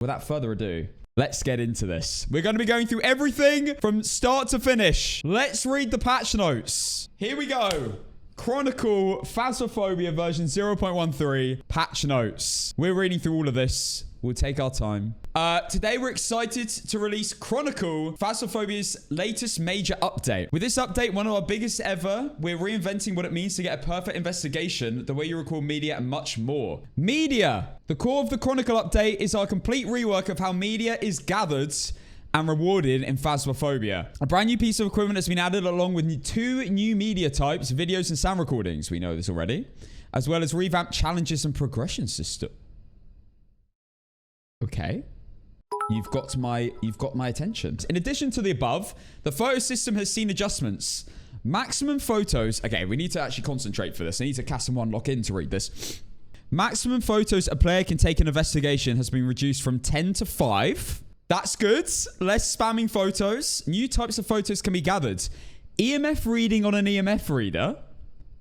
without further ado, let's get into this. We're going to be going through everything from start to finish. Let's read the patch notes. Here we go. Chronicle Phasmophobia version 0.13 patch notes. We're reading through all of this. We'll take our time. Today, we're excited to release Chronicle, Phasmophobia's latest major update. With this update, one of our biggest ever, we're reinventing what it means to get a perfect investigation, the way you record media, and much more. Media! The core of the Chronicle update is our complete rework of how media is gathered and rewarded in Phasmophobia. A brand new piece of equipment has been added along with 2 new media types, videos and sound recordings. We know this already. As well as revamped challenges and progression system. Okay. You've got my attention. In addition to the above, the photo system has seen adjustments. Maximum photos. Okay, we need to actually concentrate for this. I need to Casson 1 lock in to read this. Maximum photos a player can take in investigation has been reduced from 10 to 5. That's good. Less spamming photos. New types of photos can be gathered. EMF reading on an EMF reader.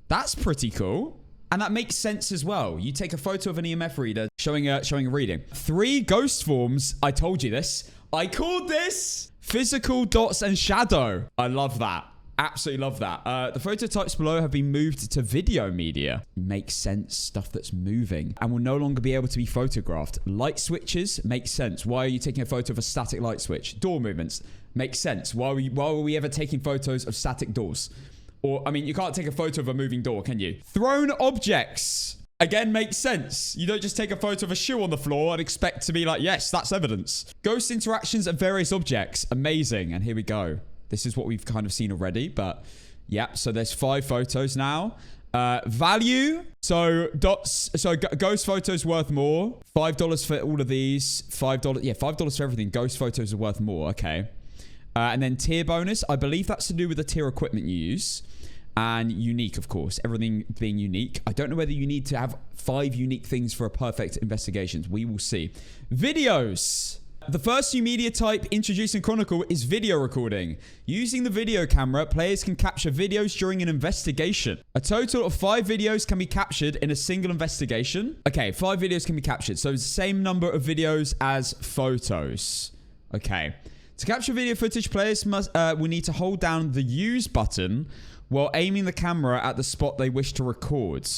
That's pretty cool. And that makes sense as well. You take a photo of an EMF reader showing a reading. 3 ghost forms. I told you this. I called this physical dots and shadow. I love that. Absolutely love that. The photo types below have been moved to video media. Makes sense. Stuff that's moving and will no longer be able to be photographed. Light switches makes sense. Why are you taking a photo of a static light switch? Door movements makes sense. Why were we ever taking photos of static doors? Or, I mean, you can't take a photo of a moving door, can you? Thrown objects. Again, makes sense. You don't just take a photo of a shoe on the floor and expect to be like, yes, that's evidence. Ghost interactions of various objects. Amazing. And here we go. This is what we've kind of seen already, but yeah. So there's 5 photos now. Value. So ghost photos worth more. $5 for all of these. $5. Yeah, $5 for everything. Ghost photos are worth more. Okay. And then tier bonus. I believe that's to do with the tier equipment you use. And unique, of course. Everything being unique. I don't know whether you need to have 5 unique things for a perfect investigation. We will see. Videos. The first new media type introduced in Chronicle is video recording. Using the video camera, players can capture videos during an investigation. A total of 5 videos can be captured in a single investigation. Okay, 5 videos can be captured. So it's the same number of videos as photos. Okay. To capture video footage, players will need to hold down the use button while aiming the camera at the spot they wish to record.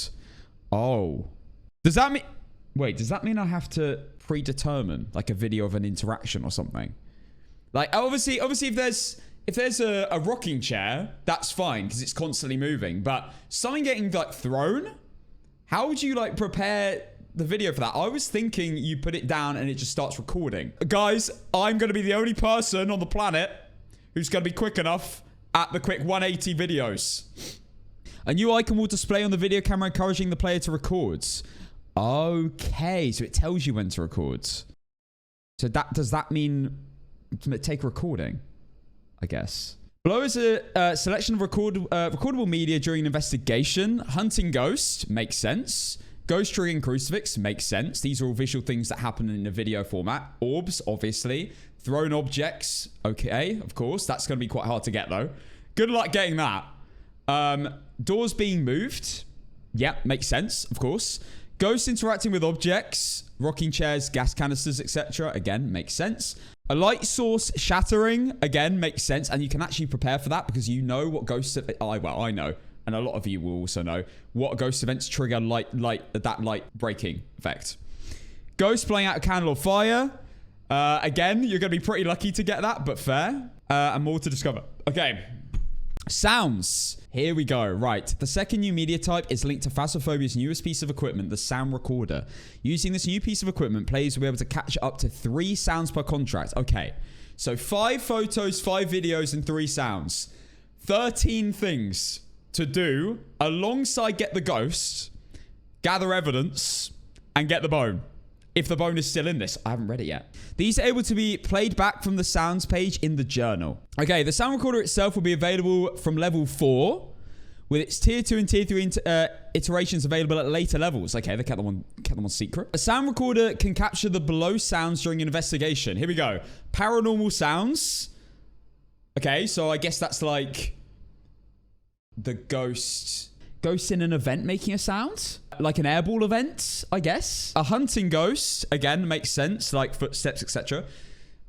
Oh. Does that mean... Wait, does that mean I have to predetermine like a video of an interaction or something? Like, obviously if there's a rocking chair, that's fine because it's constantly moving. But something getting like thrown? How would you like prepare the video for that? I was thinking you put it down and it just starts recording. Guys, I'm going to be the only person on the planet who's going to be quick enough at the quick 180 videos. A new icon will display on the video camera encouraging the player to record. Okay, so it tells you when to record. So does that mean take recording? I guess. Below is a selection of recordable media during an investigation. Hunting ghost makes sense. Ghost triggering crucifix makes sense. These are all visual things that happen in a video format. Orbs, obviously. Thrown objects. Okay, of course. That's going to be quite hard to get, though. Good luck getting that. Doors being moved. Yeah, makes sense, of course. Ghosts interacting with objects. Rocking chairs, gas canisters, etc. Again, makes sense. A light source shattering. Again, makes sense. And you can actually prepare for that because you know what ghosts... Well, I know. And a lot of you will also know what ghost events trigger that light breaking effect. Ghost blowing out a candle of fire. Again, you're going to be pretty lucky to get that, but fair. And more to discover. Okay. Sounds. Here we go. Right. The second new media type is linked to Phasmophobia's newest piece of equipment, the sound recorder. Using this new piece of equipment, players will be able to capture up to 3 sounds per contract. Okay. So 5 photos, 5 videos, and 3 sounds. 13 things to do alongside get the ghost, gather evidence, and get the bone. If the bone is still in this. I haven't read it yet. These are able to be played back from the sounds page in the journal. Okay, the sound recorder itself will be available from level 4, with its tier 2 and tier 3 iterations available at later levels. Okay, they kept them on secret. A sound recorder can capture the below sounds during an investigation. Here we go. Paranormal sounds. Okay, so I guess that's like the ghost in an event making a sound. Like an airball event, I guess. A hunting ghost, again, makes sense, like footsteps, etc.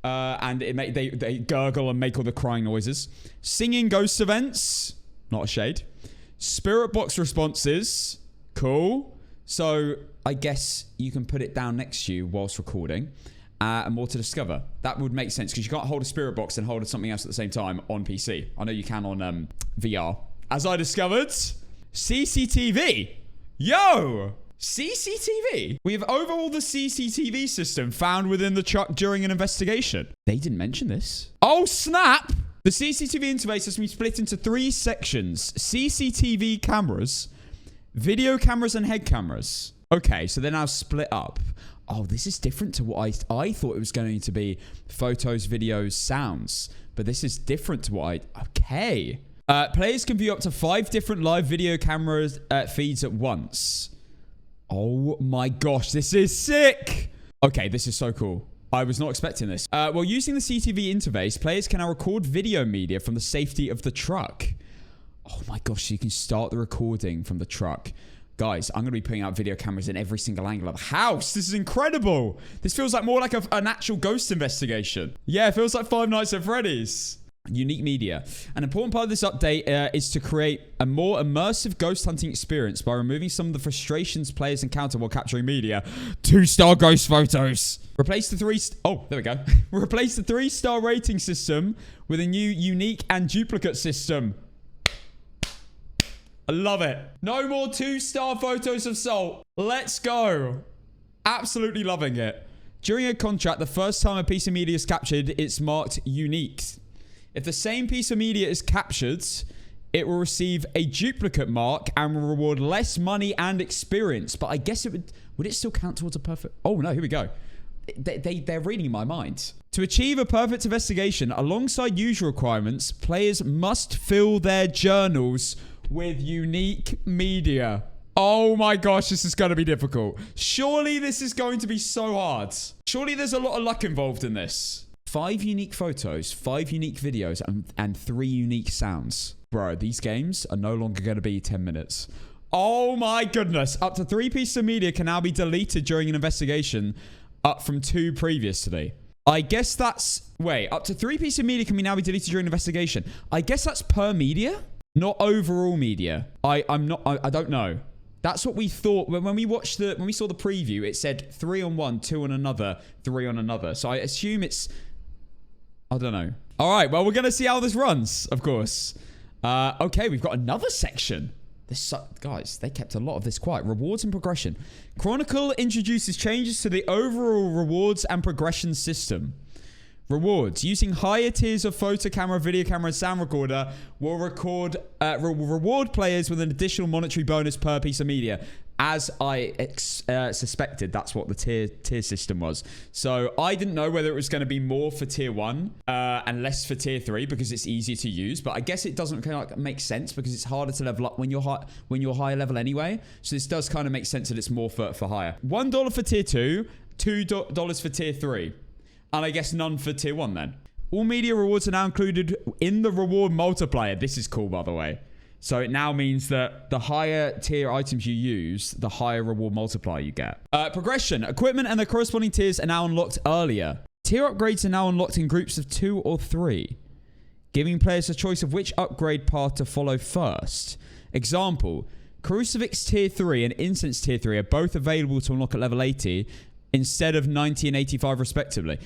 And they gurgle and make all the crying noises. Singing ghost events, not a shade. Spirit box responses, cool. So I guess you can put it down next to you whilst recording. And more to discover. That would make sense because you can't hold a spirit box and hold something else at the same time on PC. I know you can on VR. As I discovered, CCTV. Yo! CCTV. We have overhauled the CCTV system found within the truck during an investigation. They didn't mention this. Oh, snap! The CCTV interface has been split into 3 sections. CCTV cameras, video cameras, and head cameras. Okay, so they're now split up. Oh, this is different to what I thought it was going to be. Photos, videos, sounds. But this is different to what okay. Players can view up to 5 different live video cameras feeds at once. Oh my gosh, this is sick. Okay, this is so cool. I was not expecting this. While using the CCTV interface, players can now record video media from the safety of the truck. Oh my gosh, so you can start the recording from the truck. Guys, I'm going to be putting out video cameras in every single angle of the house. This is incredible. This feels like more like an actual ghost investigation. Yeah, it feels like Five Nights at Freddy's. Unique media. An important part of this update is to create a more immersive ghost hunting experience by removing some of the frustrations players encounter while capturing media. 2-star ghost photos. Replace the 3-star rating system with a new unique and duplicate system. I love it. No more 2-star photos of Salt. Let's go. Absolutely loving it. During a contract, the first time a piece of media is captured, it's marked unique. If the same piece of media is captured, it will receive a duplicate mark and will reward less money and experience. But I guess it would it still count towards a perfect... Oh, no, here we go. They're reading my mind. To achieve a perfect investigation, alongside usual requirements, players must fill their journals with unique media. Oh my gosh, this is going to be difficult. Surely this is going to be so hard. Surely there's a lot of luck involved in this. 5 unique photos, 5 unique videos, and 3 unique sounds. Bro, these games are no longer going to be 10 minutes. Oh my goodness. Up to 3 pieces of media can now be deleted during an investigation, up from 2 previously. I guess that's... Wait, up to 3 pieces of media can now be deleted during an investigation. I guess that's per media? Not overall media. I don't know. That's what we thought when we saw the preview. It said 3 on one, 2 on another, 3 on another. So I assume it's, I don't know. All right, well, we're gonna see how this runs, of course. Okay, we've got another section. Guys, they kept a lot of this quiet. Rewards and progression. Chronicle introduces changes to the overall rewards and progression system. Rewards. Using higher tiers of photo camera, video camera, and sound recorder will reward players with an additional monetary bonus per piece of media. As I suspected, that's what the tier system was. So I didn't know whether it was going to be more for tier 1 and less for tier 3 because it's easier to use. But I guess it doesn't kind of make sense because it's harder to level up when you're higher level anyway. So this does kind of make sense that it's more for higher. $1 for tier 2, $2 for tier 3. And I guess none for tier 1 then. All media rewards are now included in the reward multiplier. This is cool, by the way. So it now means that the higher tier items you use, the higher reward multiplier you get. Progression. Equipment and the corresponding tiers are now unlocked earlier. Tier upgrades are now unlocked in groups of 2 or 3, giving players a choice of which upgrade path to follow first. Example, Crucifix tier 3 and Incense tier 3 are both available to unlock at level 80 instead of 90 and 85 respectively.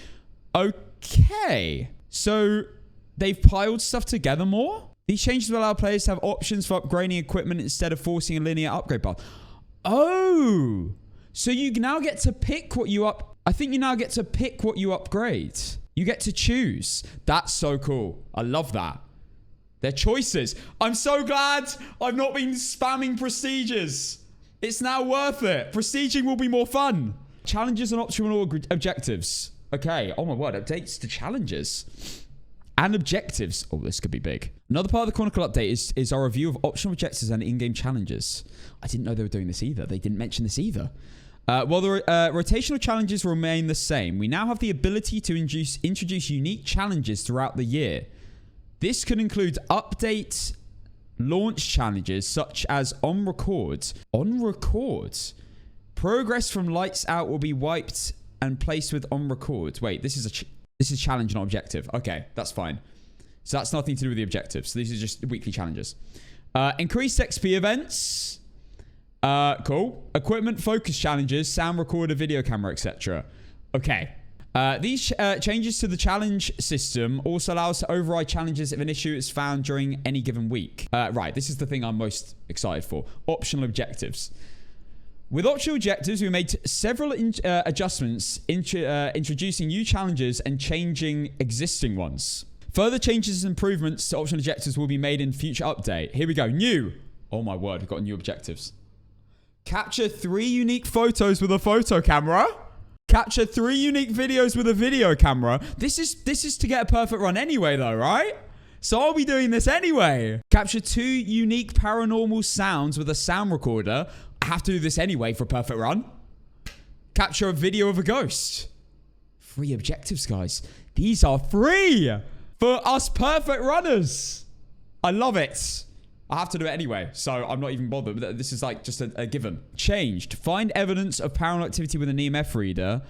Okay, so they've piled stuff together more? These changes will allow players to have options for upgrading equipment instead of forcing a linear upgrade path. Oh, so you now get to pick what you I think you now get to pick what you upgrade. You get to choose. That's so cool. I love that. They're choices. I'm so glad I've not been spamming prestiges. It's now worth it. Prestiging will be more fun. Challenges and optional objectives. Okay. Oh my word. Updates to challenges and objectives. Oh, this could be big. Another part of the Chronicle update is our review of optional objectives and in-game challenges. I didn't know they were doing this either. They didn't mention this either. While the rotational challenges remain the same, we now have the ability to introduce unique challenges throughout the year. This could include updates launch challenges such as on record. On record? Progress from lights out will be wiped and placed with on record. Wait, this is a challenge, not objective. Okay, that's fine. So that's nothing to do with the objectives. So these are just weekly challenges. Increased XP events. Cool. Equipment focus challenges, sound recorder, video camera, etc. Okay. These changes to the challenge system also allow us to override challenges if an issue is found during any given week. Right, this is the thing I'm most excited for. Optional objectives. With optional objectives, we made several adjustments, introducing new challenges and changing existing ones. Further changes and improvements to optional objectives will be made in future update. Here we go. New. Oh my word, we've got new objectives. Capture 3 unique photos with a photo camera. Capture 3 unique videos with a video camera. This is to get a perfect run anyway, though, right? So I'll be doing this anyway. Capture 2 unique paranormal sounds with a sound recorder. I have to do this anyway for a perfect run. Capture a video of a ghost. 3 objectives, guys. These are free for us perfect runners. I love it. I have to do it anyway, so I'm not even bothered. This is like just a given. Changed. Find evidence of paranormal activity with an EMF reader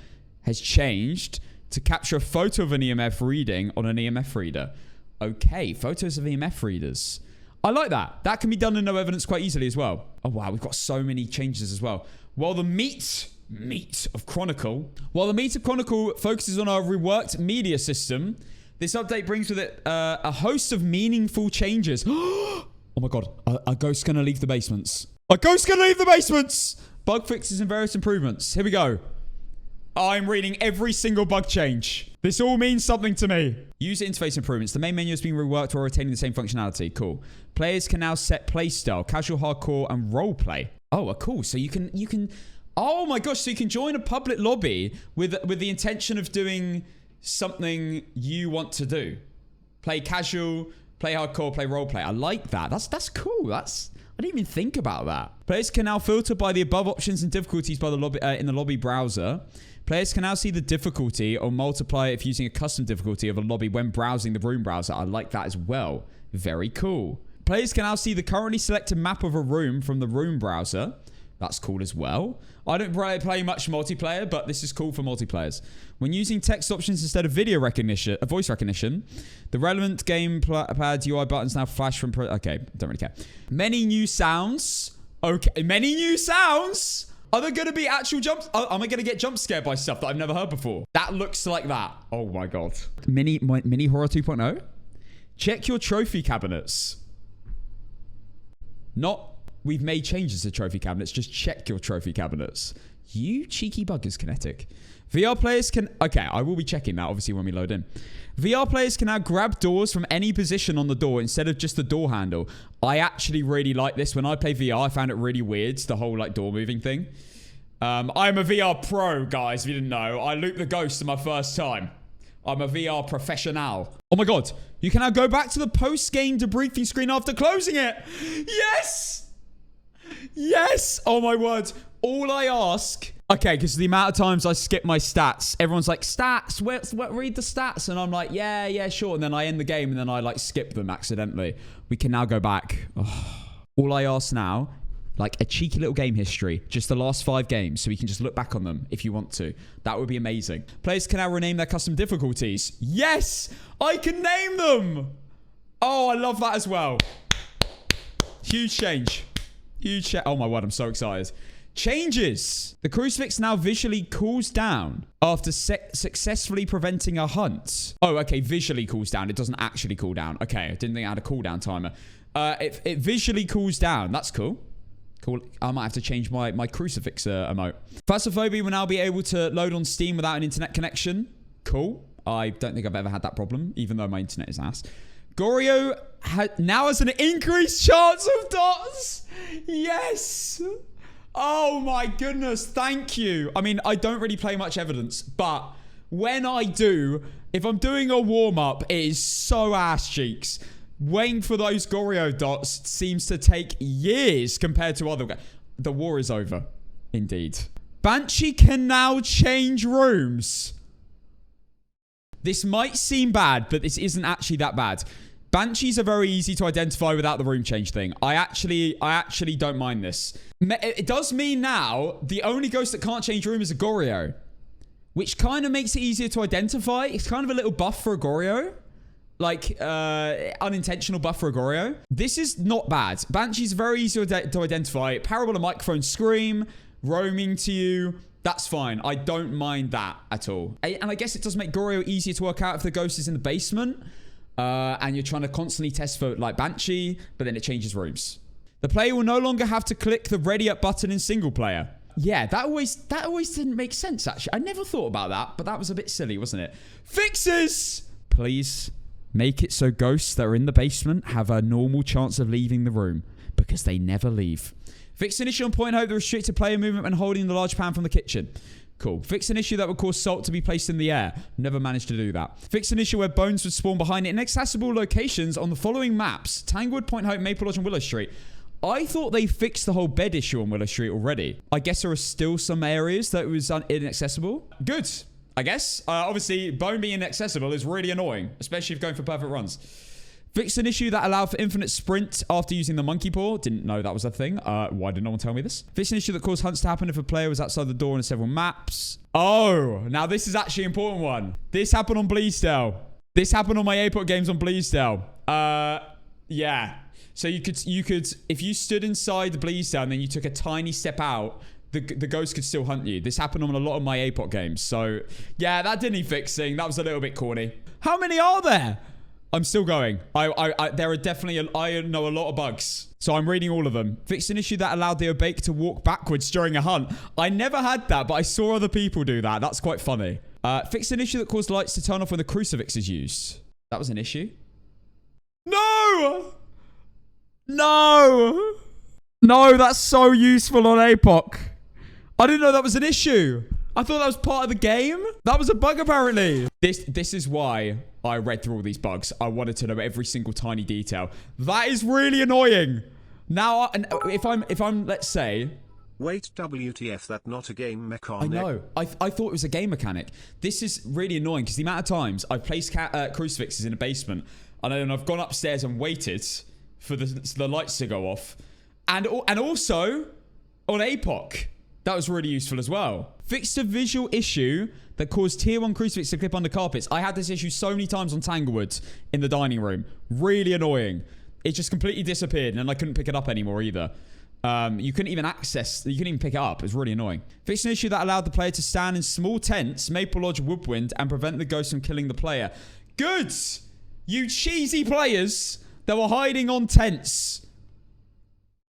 has changed to capture a photo of an EMF reading on an EMF reader. Okay, photos of EMF readers. I like that. That can be done in no evidence quite easily as well. Oh, wow, we've got so many changes as well. While the meat of Chronicle focuses on our reworked media system, this update brings with it a host of meaningful changes. Oh my god, a ghost's gonna leave the basements. A ghost's gonna leave the basements! Bug fixes and various improvements. Here we go. I'm reading every single bug change. This all means something to me. User interface improvements. The main menu is being reworked while retaining the same functionality. Cool. Players can now set play style, casual, hardcore, and roleplay. Oh, cool. So you can. Oh my gosh! So you can join a public lobby with the intention of doing something you want to do. Play casual. Play hardcore, play roleplay. I like that. That's cool. I didn't even think about that. Players can now filter by the above options and difficulties by the lobby in the lobby browser. Players can now see the difficulty or multiply it if using a custom difficulty of a lobby when browsing the room browser. I like that as well. Very cool. Players can now see the currently selected map of a room from the room browser. That's cool as well. I don't play much multiplayer, but this is cool for multiplayers. When using text options instead of video recognition, voice recognition, the relevant gamepad UI buttons now flash from... Okay, don't really care. Many new sounds. Okay, many new sounds? Are there going to be actual jumps? Am I going to get jump scared by stuff that I've never heard before? That looks like that. Oh my god. Mini Horror 2.0? Check your trophy cabinets. Not... We've made changes to trophy cabinets. Just check your trophy cabinets. You cheeky buggers, Kinetic. VR players can... Okay, I will be checking that, obviously, when we load in. VR players can now grab doors from any position on the door instead of just the door handle. I actually really like this. When I play VR, I found it really weird, the whole, like, door moving thing. I'm a VR pro, guys, if you didn't know. I looped the ghost my first time. I'm a VR professional. Oh, my God. You can now go back to the post-game debriefing screen after closing it. Yes! Yes! Oh my word. All I ask... Okay, because the amount of times I skip my stats, everyone's like, stats, read the stats. And I'm like, yeah, sure. And then I end the game and then I like skip them accidentally. We can now go back. Oh. All I ask now, like a cheeky little game history, just the last 5 games, so we can just look back on them if you want to. That would be amazing. Players can now rename their custom difficulties. Yes! I can name them! Oh, I love that as well. Huge change. Oh my word, I'm so excited. Changes. The crucifix now visually cools down after successfully preventing a hunt. Oh, okay, visually cools down. It doesn't actually cool down. Okay, I didn't think I had a cooldown timer. It visually cools down. That's cool. Cool. I might have to change my crucifix emote. Phasmophobia will now be able to load on Steam without an internet connection. Cool. I don't think I've ever had that problem, even though my internet is ass. Goryo now has an increased chance of dots. Yes. Oh my goodness. Thank you. I mean, I don't really play much evidence, but when I do, if I'm doing a warm-up, it is so ass cheeks. Waiting for those Goryo dots seems to take years compared to other guys. The war is over. Indeed. Banshee can now change rooms. This might seem bad, but this isn't actually that bad. Banshees are very easy to identify without the room change thing. I actually don't mind this. It does mean now the only ghost that can't change room is a Goryo, which kind of makes it easier to identify. It's kind of a little buff for a Goryo. Like, unintentional buff for a Goryo. This is not bad. Banshee's very easy to identify. Parabola microphone scream, roaming to you. That's fine. I don't mind that at all. And I guess it does make Goryo easier to work out if the ghost is in the basement. And you're trying to constantly test for, like, Banshee, but then it changes rooms. The player will no longer have to click the ready up button in single player. Yeah, that always didn't make sense, actually. I never thought about that, but that was a bit silly, wasn't it? Fixes! Please make it so ghosts that are in the basement have a normal chance of leaving the room, because they never leave. Fix an issue on point hope the restricted player movement when holding the large pan from the kitchen. Cool. Fix an issue that would cause salt to be placed in the air. Never managed to do that. Fix an issue where bones would spawn behind inaccessible locations on the following maps: Tanglewood, Point Hope, Maple Lodge, and Willow Street. I thought they fixed the whole bed issue on Willow Street already. I guess there are still some areas that it was inaccessible. Good, I guess. Obviously, bone being inaccessible is really annoying, especially if going for perfect runs. Fixed an issue that allowed for infinite sprint after using the monkey paw. Didn't know that was a thing. Why did no one tell me this? Fixed an issue that caused hunts to happen if a player was outside the door on several maps. Oh, now this is actually an important one. This happened on Bleasdale. This happened on my APOC games on Bleasdale. Yeah. So you could, if you stood inside the Bleasdale and then you took a tiny step out, the ghost could still hunt you. This happened on a lot of my APOC games. So, yeah, that didn't need fixing. That was a little bit corny. How many are there? I'm still going. There are definitely, I know a lot of bugs. So I'm reading all of them. Fixed an issue that allowed the Obake to walk backwards during a hunt. I never had that, but I saw other people do that. That's quite funny. Fixed an issue that caused lights to turn off when the crucifix is used. That was an issue. No! No! No, that's so useful on APOC. I didn't know that was an issue. I thought that was part of the game. That was a bug, apparently. This is why I read through all these bugs. I wanted to know every single tiny detail. That is really annoying. Now, if I'm, let's say... Wait, WTF, that not a game mechanic? I know. I thought it was a game mechanic. This is really annoying because the amount of times I've placed crucifixes in a basement and then I've gone upstairs and waited for the lights to go off. And also on APOC. That was really useful as well. Fixed a visual issue that caused tier 1 crucifix to clip under carpets. I had this issue so many times on Tanglewood in the dining room. Really annoying. It just completely disappeared and I couldn't pick it up anymore either. You couldn't even pick it up. It was really annoying. Fixed an issue that allowed the player to stand in small tents, Maple Lodge, Woodwind, and prevent the ghost from killing the player. Good! You cheesy players that were hiding on tents.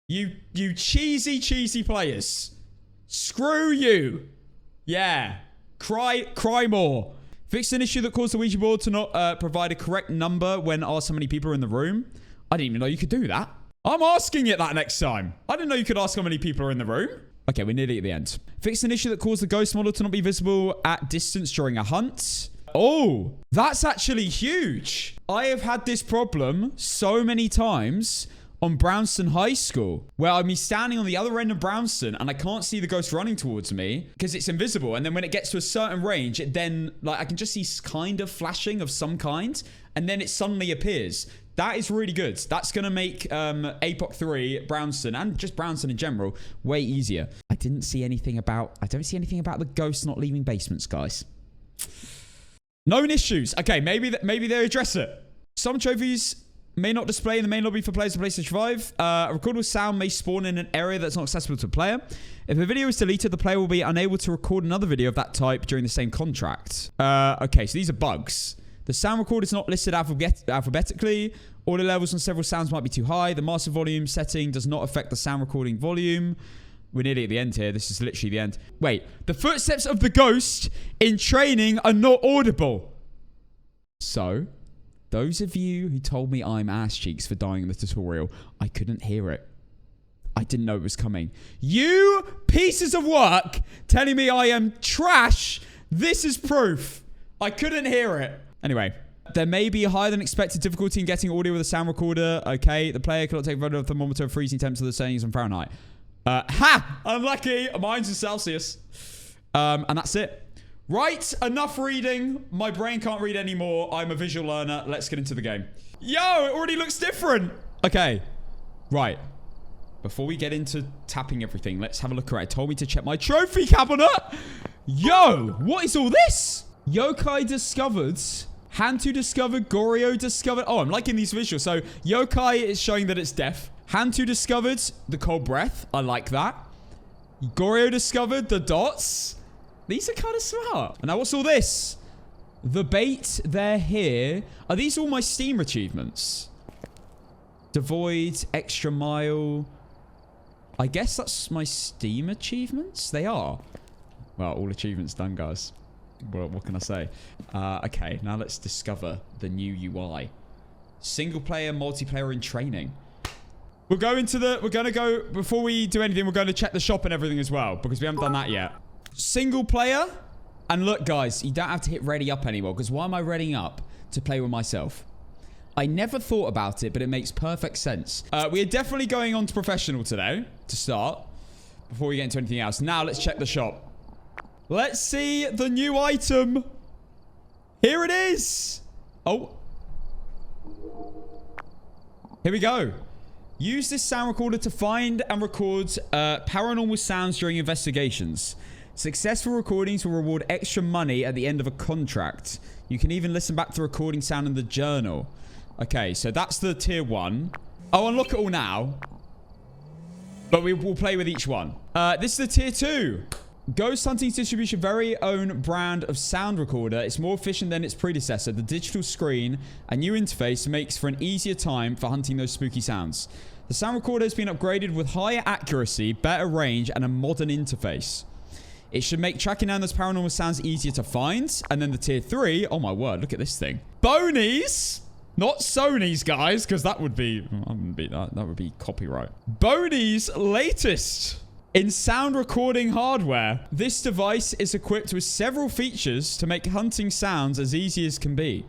You cheesy players. Screw you. Yeah. Cry more. Fixed an issue that caused the Ouija board to not provide a correct number when asked how many people are in the room. I didn't even know you could do that. I'm asking it that next time. I didn't know you could ask how many people are in the room. Okay, we're nearly at the end. Fixed an issue that caused the ghost model to not be visible at distance during a hunt. Oh, that's actually huge. I have had this problem so many times on Brownston High School, where I'm standing on the other end of Brownston and I can't see the ghost running towards me because it's invisible. And then when it gets to a certain range, it then, like, I can just see kind of flashing of some kind, and then it suddenly appears. That is really good. That's going to make APOC 3, Brownston, and just Brownston in general, way easier. I don't see anything about the ghost not leaving basements, guys. Known issues. Okay, maybe they address it. Some trophies may not display in the main lobby for players to PlayStation 5. A recordable sound may spawn in an area that's not accessible to a player. If a video is deleted, the player will be unable to record another video of that type during the same contract. Okay, so these are bugs. The sound recorder is not listed alphabetically. Audio levels on several sounds might be too high. The master volume setting does not affect the sound recording volume. We're nearly at the end here. This is literally the end. Wait, the footsteps of the ghost in training are not audible. So, those of you who told me I'm ass cheeks for dying in the tutorial, I couldn't hear it. I didn't know it was coming. You pieces of work telling me I am trash. This is proof. I couldn't hear it. Anyway, there may be a higher than expected difficulty in getting audio with a sound recorder. Okay, the player cannot take a photo of the thermometer of freezing temps of the settings in Fahrenheit. Unlucky. Mine's in Celsius. And that's it. Right, enough reading. My brain can't read anymore. I'm a visual learner. Let's get into the game. Yo, it already looks different. Okay. Right. Before we get into tapping everything, let's have a look around. It told me to check my trophy cabinet. Yo, what is all this? Yokai discovered. Hantu discovered. Goryo discovered. Oh, I'm liking these visuals. So, yokai is showing that it's deaf. Hantu discovered the cold breath. I like that. Goryo discovered the dots. These are kind of smart. Now, what's all this? The bait, they're here. Are these all my Steam achievements? Devoid, extra mile. I guess that's my Steam achievements? They are. Well, all achievements done, guys. Well, what can I say? Okay, now let's discover the new UI. Single player, multiplayer, and training. We're going to go, before we do anything, we're going to check the shop and everything as well, because we haven't done that yet. Single player. And look, guys, you don't have to hit ready up anymore, because why am I readying up? To play with myself. I never thought about it, but it makes perfect sense. We are definitely going on to professional today, to start, before we get into anything else. Now, let's check the shop. Let's see the new item. Here it is. Oh. Here we go. Use this sound recorder to find and record paranormal sounds during investigations. Successful recordings will reward extra money at the end of a contract. You can even listen back to recording sound in the journal. Okay, so that's the tier 1. I'll unlock it all now. But we will play with each one. This is the tier 2. Ghost Hunting's distribution very own brand of sound recorder. It's more efficient than its predecessor. The digital screen and new interface makes for an easier time for hunting those spooky sounds. The sound recorder has been upgraded with higher accuracy, better range, and a modern interface. It should make tracking down those paranormal sounds easier to find. And then the tier 3. Oh my word, look at this thing. Bonies! Not Sony's, guys, because that would be... that would be copyright. Bonies' latest in sound recording hardware. This device is equipped with several features to make hunting sounds as easy as can be.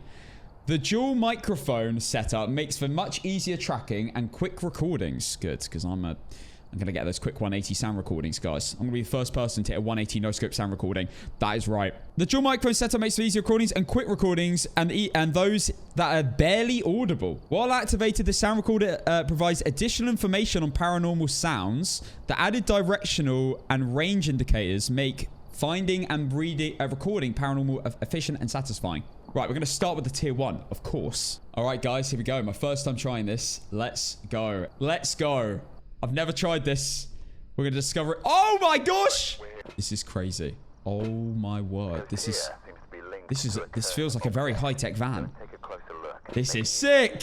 The dual microphone setup makes for much easier tracking and quick recordings. Good, because I'm going to get those quick 180 sound recordings, guys. I'm going to be the first person to hit a 180 no-scope sound recording. That is right. The dual microphone setup makes for easier recordings and quick recordings and those that are barely audible. While activated, the sound recorder provides additional information on paranormal sounds. The added directional and range indicators make finding and recording paranormal efficient and satisfying. Right, we're going to start with the tier 1, of course. All right, guys, here we go. My first time trying this. Let's go. Let's go. I've never tried this. We're going to discover it. Oh my gosh! This is crazy. Oh my word. This feels like a very high-tech van. This is sick!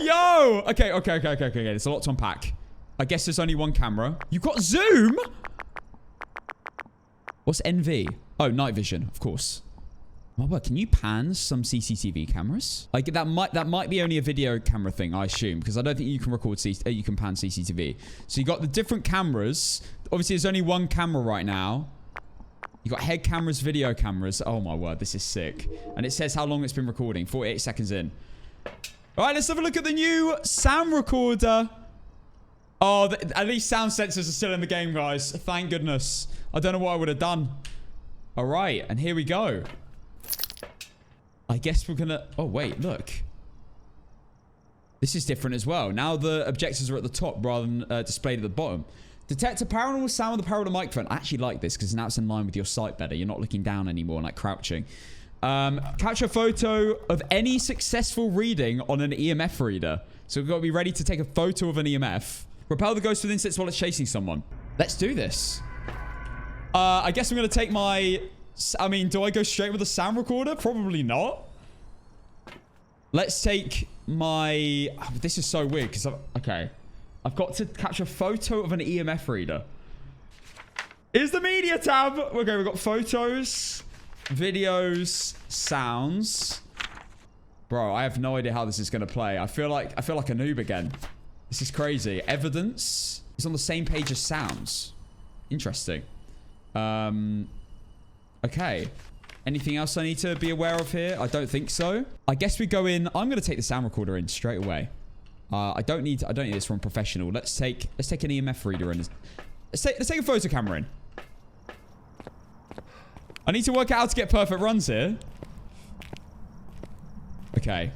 Yo! Okay. There's a lot to unpack. I guess there's only one camera. You got zoom? What's NV? Oh, night vision, of course. Oh, well, can you pan some CCTV cameras? Like that might be only a video camera thing, I assume, because I don't think you can record you can pan CCTV. So you got the different cameras. Obviously, there's only one camera right now. You got head cameras, video cameras. Oh my word, this is sick. And it says how long it's been recording. 48 seconds in. All right, let's have a look at the new sound recorder. Oh, at least sound sensors are still in the game, guys. Thank goodness. I don't know what I would have done. All right, and here we go. I guess we're gonna... Oh, wait, look. This is different as well. Now the objectives are at the top rather than displayed at the bottom. Detect a paranormal sound with a paranormal microphone. I actually like this because now it's in line with your sight better. You're not looking down anymore, like crouching. Capture a photo of any successful reading on an EMF reader. So we've got to be ready to take a photo of an EMF. Repel the ghost with insects while it's chasing someone. Let's do this. I guess I'm going to take my... I mean, do I go straight with a sound recorder? Probably not. Let's take my... Oh, this is so weird because... Okay. I've got to capture a photo of an EMF reader. Is the media tab. Okay, we've got photos, videos, sounds. Bro, I have no idea how this is going to play. I feel like a noob again. This is crazy. Evidence is on the same page as sounds. Interesting. Okay. Anything else I need to be aware of here? I don't think so. I guess we go in. I'm going to take the sound recorder in straight away. I don't need this from professional. Let's take an EMF reader in. Let's take a photo camera in. I need to work out how to get perfect runs here. Okay.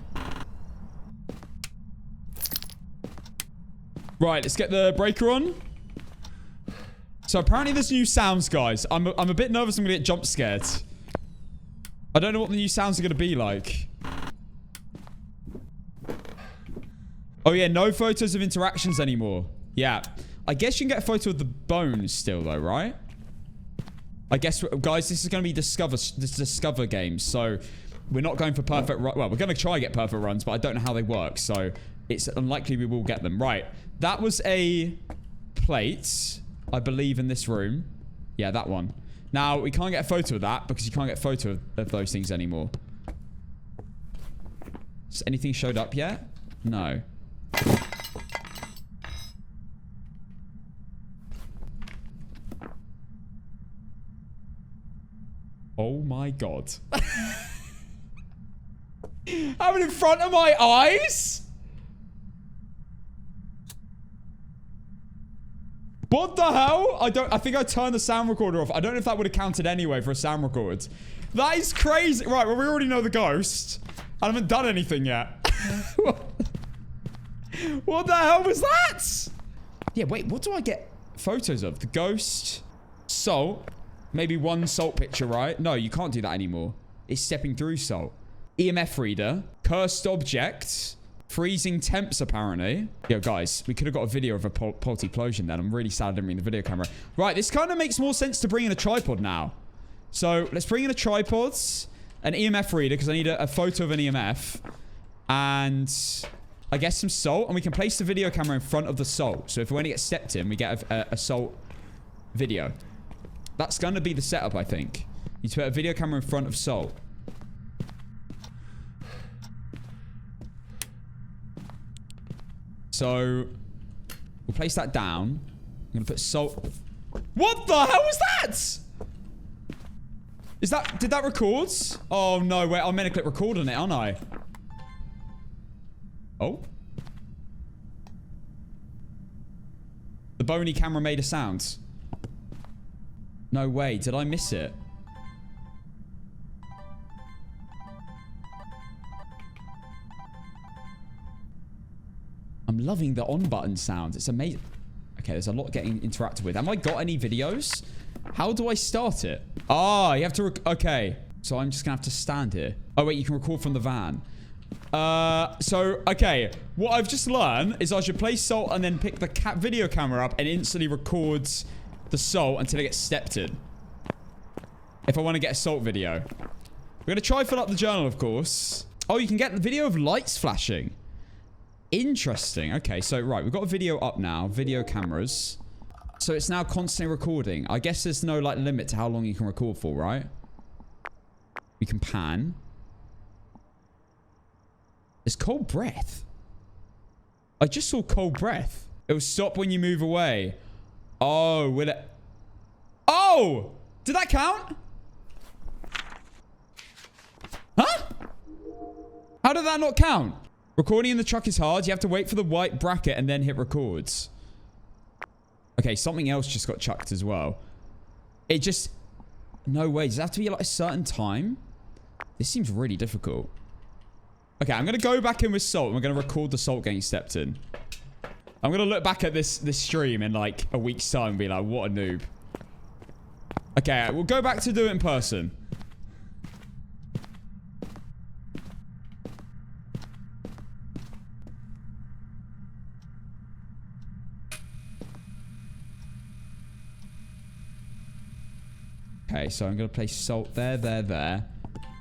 Right, let's get the breaker on. So apparently there's new sounds, guys. I'm a bit nervous I'm going to get jump scared. I don't know what the new sounds are going to be like. Oh, yeah. No photos of interactions anymore. Yeah. I guess you can get a photo of the bones still, though, right? I guess, guys, this is going to be Discover games. So we're not going for perfect run. Well, we're going to try and get perfect runs, but I don't know how they work. So it's unlikely we will get them. Right. That was a plate, I believe, in this room. Yeah, that one. Now, we can't get a photo of that because you can't get a photo of those things anymore. Has anything showed up yet? No. Oh my god. Have it in front of my eyes? What the hell? I think I turned the sound recorder off. I don't know if that would have counted anyway for a sound record. That is crazy. Right, well, we already know the ghost. I haven't done anything yet. What the hell was that? Yeah, wait, what do I get photos of? The ghost, salt, maybe one salt picture, right? No, you can't do that anymore. It's stepping through salt. EMF reader, cursed object, freezing temps, apparently. Yo, guys, we could have got a video of a multi-plosion then. I'm really sad I didn't bring the video camera. Right, this kind of makes more sense to bring in a tripod now. So, let's bring in a tripod, an EMF reader, because I need a photo of an EMF, and I guess some salt, and we can place the video camera in front of the salt. So, if we want to get stepped in, we get a salt video. That's going to be the setup, I think. You need to put a video camera in front of salt. So, we'll place that down. I'm going to put salt. What the hell was that? Did that record? Oh, no, wait. I'm meant to click record on it, aren't I? Oh. The bony camera made a sound. No way. Did I miss it? I'm loving the on button sound. It's amazing. Okay, there's a lot getting interacted with. Have I got any videos? How do I start it? Ah, you have to... Okay. So I'm just going to have to stand here. Oh, wait. You can record from the van. So, okay. What I've just learned is I should place salt and then pick the video camera up and instantly record the salt until it gets stepped in. If I want to get a salt video. We're going to try fill up the journal, of course. Oh, you can get the video of lights flashing. Interesting. Okay, so, right. We've got a video up now. Video cameras. So, it's now constantly recording. I guess there's no, like, limit to how long you can record for, right? We can pan. It's cold breath. I just saw cold breath. It will stop when you move away. Oh, will it? Oh! Did that count? Huh? How did that not count? Recording in the truck is hard. You have to wait for the white bracket and then hit records. Okay, something else just got chucked as well. It just... No way. Does it have to be like a certain time? This seems really difficult. Okay, I'm going to go back in with salt. And we're going to record the salt getting stepped in. I'm going to look back at this stream in like a week's time and be like, what a noob. Okay, we'll go back to do it in person. Okay, so I'm going to place salt there, there, there.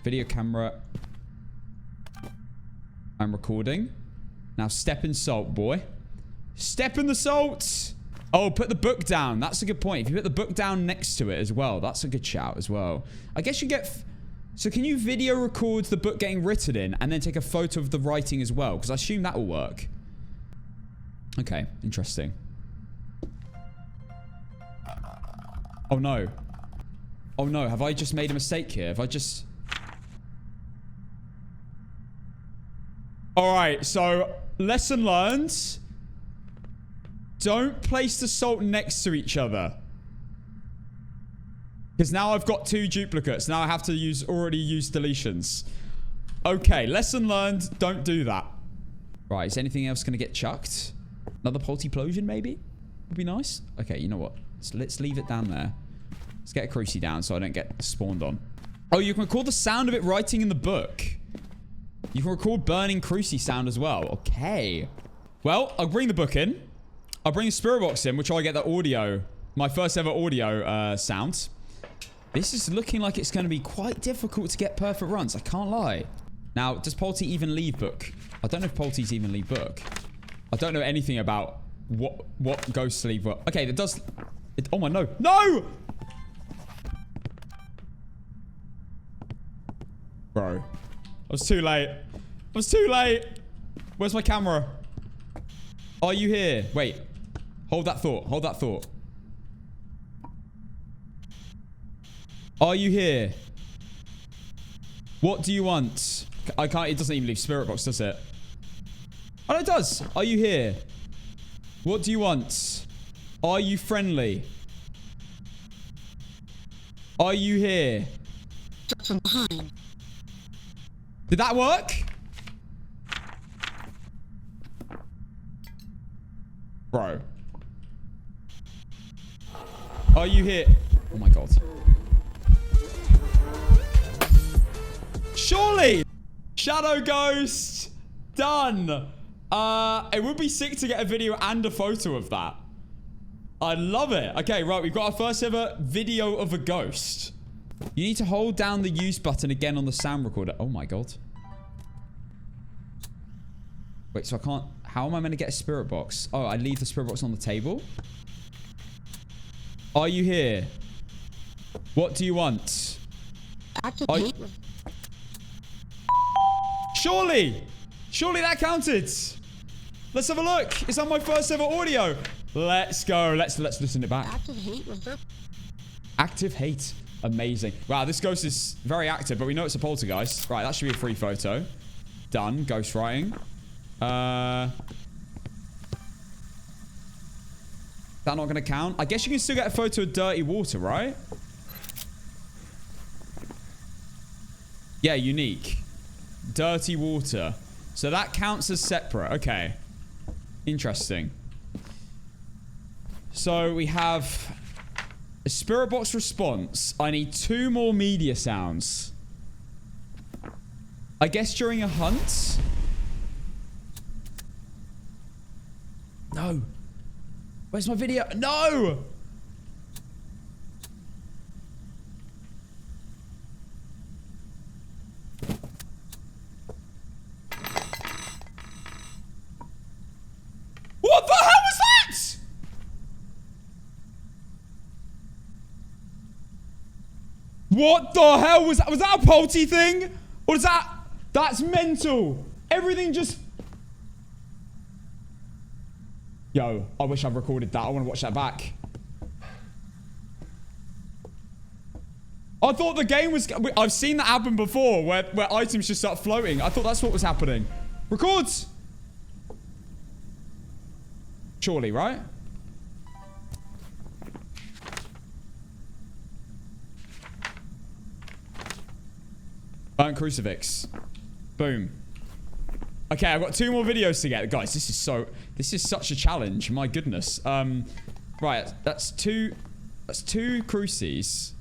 Video camera. I'm recording. Now step in salt, boy. Step in the salt. Oh, put the book down. That's a good point. If you put the book down next to it as well, that's a good shout as well. I guess you get... So can you video record the book getting written in and then take a photo of the writing as well? Because I assume that will work. Okay, interesting. Oh, no. Oh, no. Have I just made a mistake here? Have I just... Alright, so lesson learned. Don't place the salt next to each other. Because now I've got 2 duplicates. Now I have to use already used deletions. Okay, lesson learned. Don't do that. Right, is anything else going to get chucked? Another multiplosion, maybe? Would be nice. Okay, you know what? Let's leave it down there. Let's get a cruci down so I don't get spawned on. Oh, you can record the sound of it writing in the book. You can record burning cruci sound as well. Okay. Well, I'll bring the book in. I'll bring the spirit box in, which I get the audio. My first ever audio sound. This is looking like it's going to be quite difficult to get perfect runs. I can't lie. Now, does Polty even leave book? I don't know if Polty's even leave book. I don't know anything about what ghosts leave book. Okay, that does... oh my, no. No! Bro. I was too late. I was too late. Where's my camera? Are you here? Wait. Hold that thought. Hold that thought. Are you here? What do you want? I can't... it doesn't even leave spirit box, does it? Oh, it does. Are you here? What do you want? Are you friendly? Are you here? Did that work? Bro. Are you here? Oh my god. Surely! Shadow Ghost! Done! It would be sick to get a video and a photo of that. I love it. Okay, right. We've got our first ever video of a ghost. You need to hold down the use button again on the sound recorder. Oh my god. Wait, so I can't... how am I meant to get a spirit box? Oh, I leave the spirit box on the table? Are you here? What do you want? Surely! Surely that counted! Let's have a look. Is that my first ever audio? Let's go. Let's listen it back. Active hate. Active hate. Amazing. Wow, this ghost is very active, but we know it's a poltergeist. Right, that should be a free photo. Done. Ghost writing. That not going to count? I guess you can still get a photo of dirty water, right? Yeah, unique. Dirty water. So that counts as separate. Okay. Interesting. So we have a spirit box response. I need 2 more media sounds. I guess during a hunt. No. Where's my video? No! What the hell was that? What the hell was that? Was that a Polty thing? Or is that... that's mental. Everything just... yo, I wish I'd recorded that. I want to watch that back. I thought the game was... I've seen that happen before, where items just start floating. I thought that's what was happening. Records! Surely, right? Burnt crucifix. Boom. Okay, I've got 2 more videos to get. Guys, this is such a challenge. My goodness. Right, that's 2 crucis.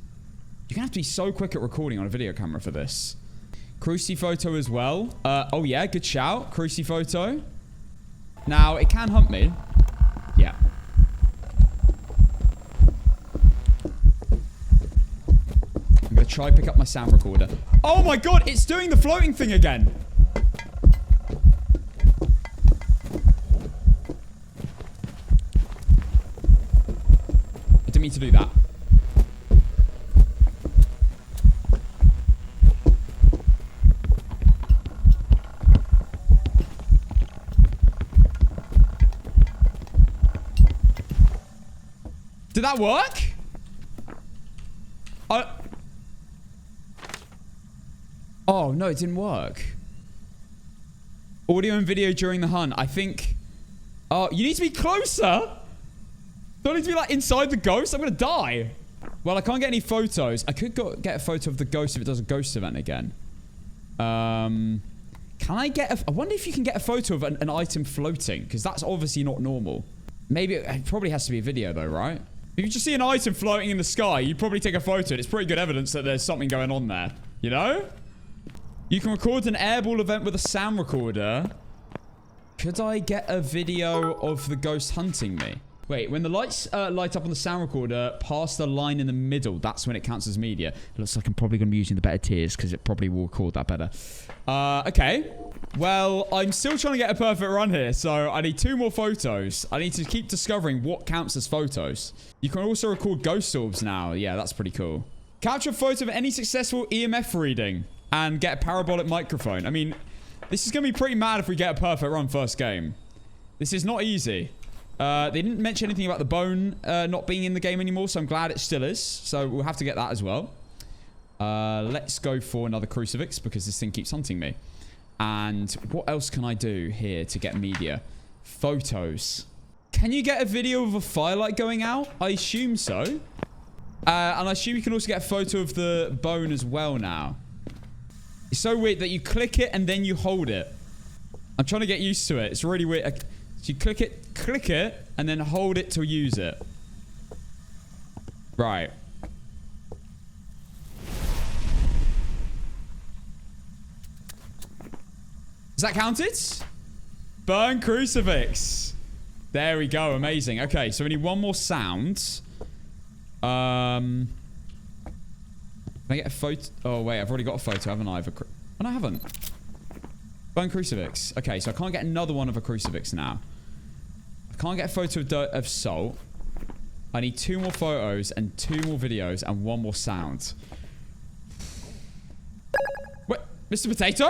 You're gonna have to be so quick at recording on a video camera for this. Cruci photo as well. Oh yeah, good shout. Cruci photo. Now, it can hunt me. Yeah. I'm gonna try pick up my sound recorder. Oh my god, it's doing the floating thing again. I didn't mean to do that. Did that work? Oh, no, it didn't work. Audio and video during the hunt. I think... oh, you need to be closer. Don't need to be, like, inside the ghost. I'm gonna die. Well, I can't get any photos. I could get a photo of the ghost if it does a ghost event again. Can I get I wonder if you can get a photo of an item floating, because that's obviously not normal. Maybe it probably has to be a video though, right? If you just see an item floating in the sky, you'd probably take a photo. It's pretty good evidence that there's something going on there. You know? You can record an airball event with a sound recorder. Could I get a video of the ghost hunting me? Wait, when the lights light up on the sound recorder past the line in the middle, that's when it counts as media. It looks like I'm probably going to be using the better tiers because it probably will record that better. Okay. Well, I'm still trying to get a perfect run here, so I need 2 more photos. I need to keep discovering what counts as photos. You can also record ghost orbs now. Yeah, that's pretty cool. Capture a photo of any successful EMF reading and get a parabolic microphone. I mean, this is going to be pretty mad if we get a perfect run first game. This is not easy. They didn't mention anything about the bone not being in the game anymore, so I'm glad it still is. So we'll have to get that as well. Let's go for another crucifix because this thing keeps hunting me. And what else can I do here to get media? Photos. Can you get a video of a firelight going out? I assume so. And I assume you can also get a photo of the bone as well now. It's so weird that you click it and then you hold it. I'm trying to get used to it. It's really weird. So you click it, and then hold it to use it. Right. Is that counted? Burn crucifix. There we go. Amazing. Okay, so we need 1 more sound. Can I get a photo? Oh, wait. I've already got a photo, haven't I? Oh, no, I haven't. Burn crucifix. Okay, so I can't get another one of a crucifix now. I can't get a photo of salt. I need 2 more photos and 2 more videos and 1 more sound. What? Mr. Potato?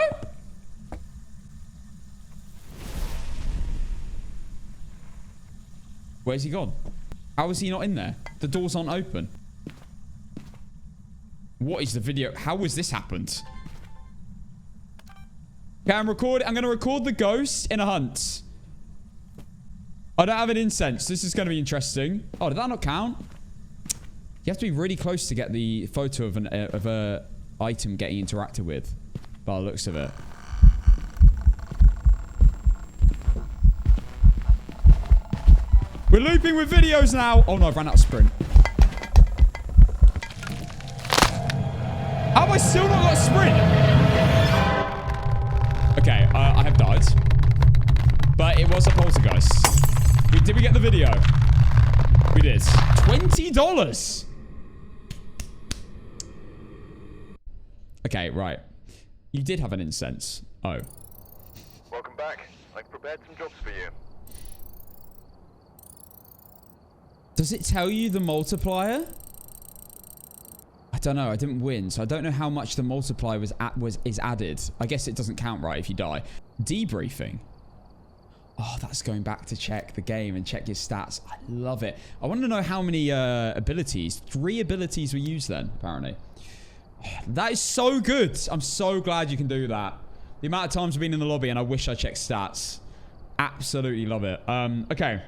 Where's he gone? How is he not in there? The doors aren't open. What is the video? How has this happened? Okay, I'm going to record the ghost in a hunt. I don't have an incense. This is going to be interesting. Oh, did that not count? You have to be really close to get the photo of a item getting interacted with. By the looks of it. We're looping with videos now. Oh no, I've run out of sprint. How have I still not got sprint? Okay, I have died. But it was a poltergeist. Did we get the video? We did. $20. Okay, right. You did have an incense. Oh. Welcome back. I've prepared some jobs for you. Does it tell you the multiplier? I don't know. I didn't win, so I don't know how much the multiplier is added. I guess it doesn't count, right, if you die. Debriefing. Oh, that's going back to check the game and check your stats. I love it. I want to know how many abilities. 3 abilities were used then, apparently. That is so good. I'm so glad you can do that. The amount of times I've been in the lobby and I wish I checked stats. Absolutely love it. Okay.